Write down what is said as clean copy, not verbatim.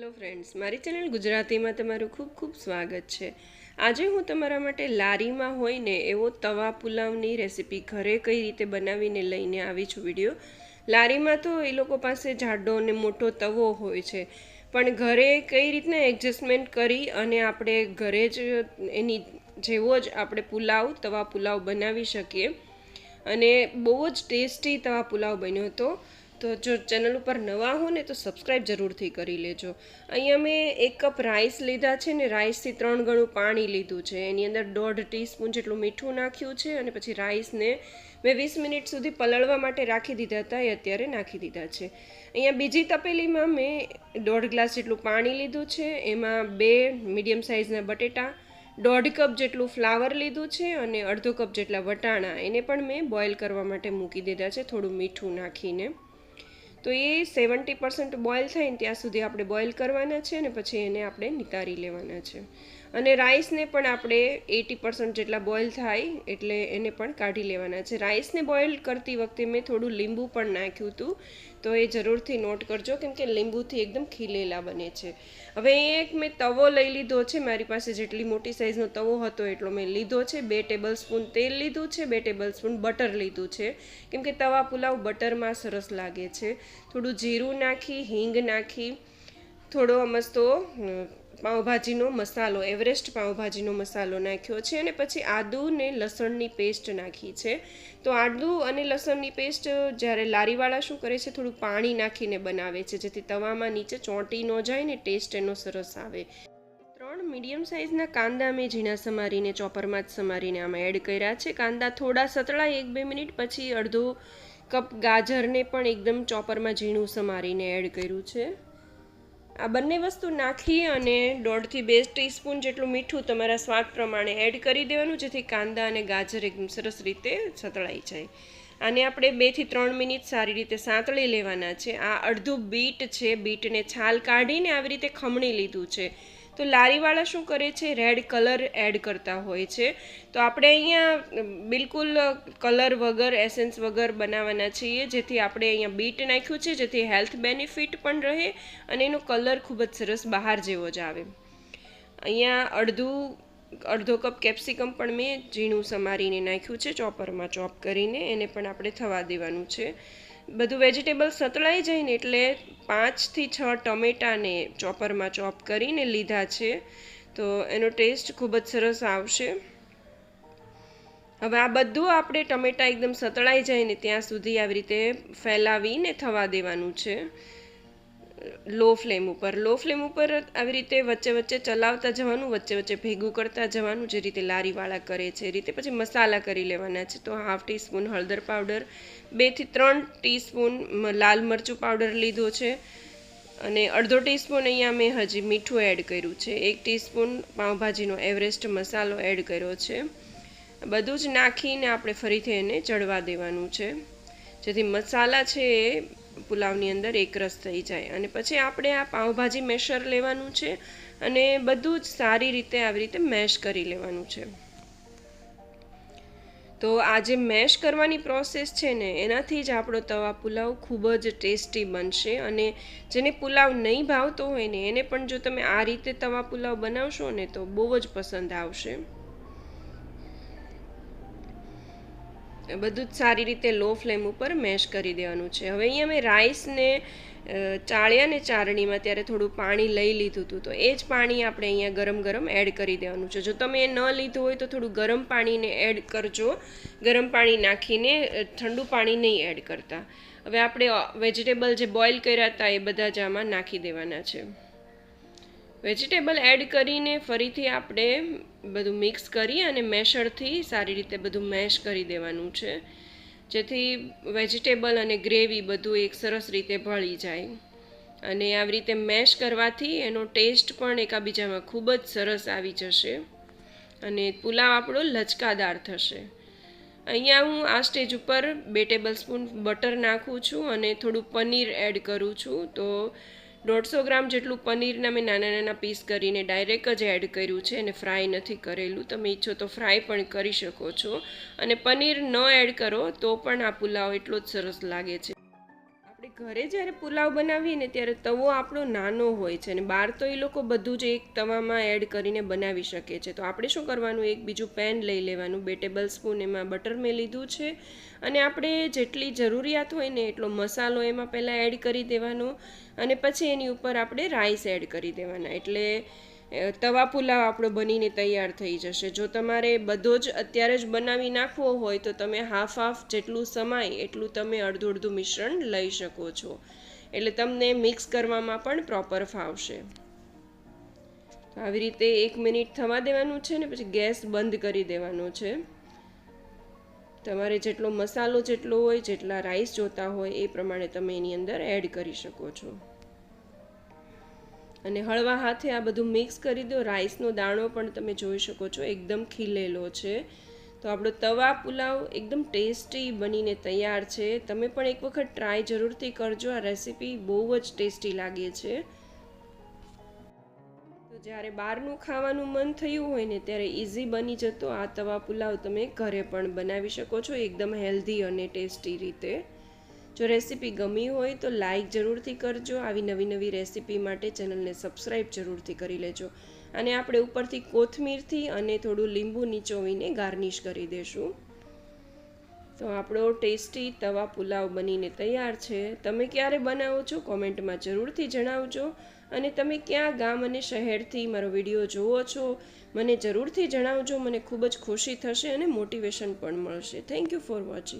Hello friends, મારી channel ગુજરાતીમાં તમારું ખૂબ ખૂબ સ્વાગત છે। આજે હું તમારા માટે લારીમાં હોય ને એવો તવા પુલાવની રેસીપી ઘરે કઈ રીતે બનાવીને લઈને આવી છું। વિડીયો લારીમાં તો એ લોકો પાસે જાડો અને મોટો તવો હોય છે, પણ ઘરે કઈ રીતના એડજસ્ટમેન્ટ કરી અને આપણે ઘરે જ એની જેવો જ આપણે તવા પુલાવ બનાવી શકીએ અને બહુ જ ટેસ્ટી તવા પુલાવ બન્યો હતો। તો જો ચેનલ ઉપર નવા હો ને તો સબસ્ક્રાઈબ જરૂરથી કરી લેજો। અહીંયા મેં 1 કપ રાઈસ લીધા છે ને રાઈસથી 3 ગણું પાણી લીધું છે। એની અંદર 1.5 ટીસ્પૂન જેટલું મીઠું નાખ્યું છે અને પછી રાઈસને મેં 20 મિનિટ સુધી પલળવા માટે રાખી દીધા હતા, એ અત્યારે નાખી દીધા છે। અહીંયા બીજી તપેલીમાં મેં 1.5 ગ્લાસ જેટલું પાણી લીધું છે, એમાં 2 મીડિયમ સાઇઝના બટેટા, 1.5 કપ જેટલું ફ્લાવર લીધું છે અને 1/2 કપ જેટલા વટાણા એને પણ મેં બોઇલ કરવા માટે મૂકી દીધા છે થોડું મીઠું નાખીને। તો એ 70% બોઇલ થાય ને ત્યાં સુધી આપણે બોઇલ કરવાના છે અને પછી એને આપણે નિતારી લેવાના છે અને રાઈસને પણ આપણે 80% જેટલા બોઇલ થાય એટલે એને પણ કાઢી લેવાના છે। રાઈસને બોઇલ કરતી વખતે મેં થોડું લીંબુ પણ નાખ્યું હતું, તો એ જરૂરથી નોટ કરજો કેમ કે લીંબુથી એકદમ ખીલેલા બને છે। હવે એક મેં તવો લઈ લીધો છે, મારી પાસે જેટલી મોટી સાઇઝનો તવો હતો એટલો મેં લીધો છે। 2 ટેબલસ્પૂન તેલ લીધું છે, 2 ટેબલસ્પૂન બટર લીધું છે કેમ કે તવા પુલાવ બટરમાં સરસ લાગે છે। થોડું જીરું નાખી, હિંગ નાખી, થોડો મસ્તો પાઉંભાજીનો મસાલો, એવરેસ્ટ પાઉંભાજીનો મસાલો નાખ્યો છે અને પછી આદુ ને લસણની પેસ્ટ નાખી છે। તો આદુ અને લસણની પેસ્ટ જ્યારે લારીવાળા શું કરે છે, થોડું પાણી નાખીને બનાવે છે જેથી તવામાં નીચે ચોંટી ન જાય ને ટેસ્ટ એનો સરસ આવે। 3 મીડિયમ સાઇઝના કાંદા મેં ઝીણા સમારીને ચોપરમાં જ સમારીને આમાં એડ કર્યા છે। કાંદા થોડા સતળાય 1-2 મિનિટ પછી 1/2 કપ ગાજરને પણ એકદમ ચોપરમાં ઝીણું સમારીને એડ કર્યું છે। આ બંને વસ્તુ નાખી અને 1.5 થી 2 ટીસ્પૂન જેટલું મીઠું તમારા સ્વાદ પ્રમાણે એડ કરી દેવાનું જેથી કાંદા અને ગાજર એકદમ સરસ રીતે સતળાઈ જાય। આને આપણે 2 થી 3 મિનિટ સારી રીતે સાંતળી લેવાના છે। આ અડધું બીટ છે, બીટને છાલ કાઢીને આવી રીતે ખમણી લીધું છે। તો લારીવાળા શું કરે છે, રેડ કલર એડ કરતા હોય છે, તો આપણે અહીંયા બિલકુલ કલર વગર, એસેન્સ વગર બનાવવાના છીએ જેથી આપણે અહીંયા બીટ નાખ્યું છે જેથી હેલ્થ બેનિફિટ પણ રહે અને એનો કલર ખૂબ જ સરસ બહાર જેવો જ આવે। અહીંયા અડધો કપ કેપ્સિકમ પણ મેં ઝીણું સમારીને નાખ્યું છે ચોપરમાં ચોપ કરીને, એને પણ આપણે થવા દેવાનું છે। બધું વેજીટેબલ સતળાઈ જાય ને એટલે 5 થી 6 ટમેટાને ચોપરમાં ચોપ કરીને લીધા છે, તો એનો ટેસ્ટ ખૂબ જ સરસ આવશે। હવે આ બધું આપણે ટમેટા એકદમ સતળાઈ જાય ને ત્યાં સુધી આવી રીતે ફેલાવીને થવા દેવાનું છે લો ફ્લેમ ઉપર આવી રીતે વચ્ચે વચ્ચે ચલાવતા જવાનું, વચ્ચે વચ્ચે ભેગું કરતા જવાનું જે રીતે લારીવાળા કરે છે એ રીતે। પછી મસાલા કરી લેવાના છે, તો 1/2 ટીસ્પૂન હળદર પાવડર, 2 થી 3 ટીસ્પૂન લાલ મરચું પાવડર લીધો છે અને 1/2 ટીસ્પૂન અહીંયા મેં હજી મીઠું એડ કર્યું છે, 1 ટીસ્પૂન પાઉંભાજીનો એવરેસ્ટ મસાલો એડ કર્યો છે। બધું જ નાખીને આપણે ફરીથી એને ચડવા દેવાનું છે જેથી મસાલા છે એ પુલાવની અંદર એકરસ થઈ જાય અને પછી આપણે આ પાઉંભાજી મેશર લેવાનું છે અને બધું જ સારી રીતે આવી રીતે મેશ કરી લેવાનું છે। તો આ જે મેશ કરવાની પ્રોસેસ છે ને એનાથી જ આપણો તવા પુલાવ ખૂબ જ ટેસ્ટી બનશે અને જેને પુલાવ નહીં ભાવતો હોય ને એને પણ જો તમે આ રીતે તવા પુલાવ બનાવશો ને તો બહુ જ પસંદ આવશે। બધું જ સારી રીતે લો ફ્લેમ ઉપર મેશ કરી દેવાનું છે। હવે અહીંયા મેં રાઈસને ચાળ્યા ને ચારણીમાં ત્યારે થોડું પાણી લઈ લીધું હતું, તો એ જ પાણી આપણે અહીંયા ગરમ ગરમ એડ કરી દેવાનું છે। જો તમે એ ન લીધું હોય તો થોડું ગરમ પાણીને એડ કરજો, ગરમ પાણી નાખીને ઠંડુ પાણી નહીં એડ કરતા। હવે આપણે વેજીટેબલ જે બોઇલ કર્યા હતા એ બધા જ આમાં નાખી દેવાના છે। વેજીટેબલ એડ કરીને ફરીથી આપણે બધું મિક્સ કરી અને મેશરથી સારી રીતે બધું મેશ કરી દેવાનું છે જેથી વેજીટેબલ અને ગ્રેવી બધું એક સરસ રીતે ભળી જાય અને આવી રીતે મેશ કરવાથી એનો ટેસ્ટ પણ એકબીજામાં ખૂબ જ સરસ આવી જશે અને પુલાવ આપણો લચકાદાર થશે। અહીંયા હું આ સ્ટેજ ઉપર 2 ટેબલસ્પૂન બટર નાખું છું અને થોડું પનીર એડ કરું છું। તો 150 ગ્રામ જેટલું પનીરના મેં નાના નાના પીસ કરીને ડાયરેક્ટ જ એડ કર્યું છે અને ફ્રાય નથી કરેલું, તમે ઈચ્છો તો ફ્રાય પણ કરી શકો છો અને પનીર ન એડ કરો તો પણ આ પુલાવ એટલો જ સરસ લાગે છે। આપણે ઘરે જ્યારે પુલાવ બનાવીએ ને ત્યારે તવો આપણો નાનો હોય છે અને બહાર તો એ લોકો બધું જ એક તવામાં એડ કરીને બનાવી શકે છે. તો આપણે શું કરવાનું, એક બીજું પેન લઈ લેવાનું, 2 ટેબલ સ્પૂન એમાં બટર મેં લીધું છે અને આપણે જેટલી જરૂરિયાત હોય ને એટલો મસાલો એમાં પહેલાં એડ કરી દેવાનો અને પછી એની ઉપર આપણે રાઈસ એડ કરી દેવાના. એટલે તવા પુલાવ આપણો બનીને તૈયાર થઈ જશે. જો તમારે બધો જ અત્યારે જ બનાવી નાખવો હોય તો તમે હાફ જેટલું સમાય એટલું તમે અડધું અડધું મિશ્રણ લઈ શકો છો, એટલે તમને મિક્સ કરવામાં પણ પ્રોપર ફાવશે. તો આવી રીતે 1 મિનિટ થવા દેવાનું છે ને પછી ગેસ બંધ કરી દેવાનો છે. તમારે જેટલો મસાલો જેટલો હોય, જેટલા રાઈસ જોતા હોય એ પ્રમાણે તમે એની અંદર એડ કરી શકો છો અને હળવા હાથે આ બધું મિક્સ કરી દો. રાઈસનો દાણો પણ તમે જોઈ શકો છો એકદમ ખીલેલો છે. તો આપણો તવા પુલાવ એકદમ ટેસ્ટી બનીને તૈયાર છે. તમે પણ એક વખત ટ્રાય જરૂરથી કરજો. આ રેસીપી બહુ જ ટેસ્ટી લાગે છે. તો જ્યારે બહારનું ખાવાનું મન થયું હોય ને ત્યારે ઇઝી બની જતો આ તવા પુલાવ તમે ઘરે પણ બનાવી શકો છો એકદમ હેલ્ધી અને ટેસ્ટી રીતે. જો રેસીપી ગમી હોય તો લાઈક જરૂરથી કરજો. આવી નવી રેસીપી માટે ચેનલને સબસ્ક્રાઈબ જરૂરથી કરી લેજો અને આપણે ઉપરથી કોથમીરથી અને થોડું લીંબુ નીચોવીને ગાર્નિશ કરી દેશું. તો આપણો ટેસ્ટી તવા પુલાવ બનીને તૈયાર છે. તમે ક્યારે બનાવો છો કોમેન્ટમાં જરૂરથી જણાવજો અને તમે ક્યાં ગામ અને શહેરથી મારો વિડીયો જુઓ છો મને જરૂરથી જણાવજો. મને ખૂબ જ ખુશી થશે અને મોટિવેશન પણ મળશે. Thank you for watching.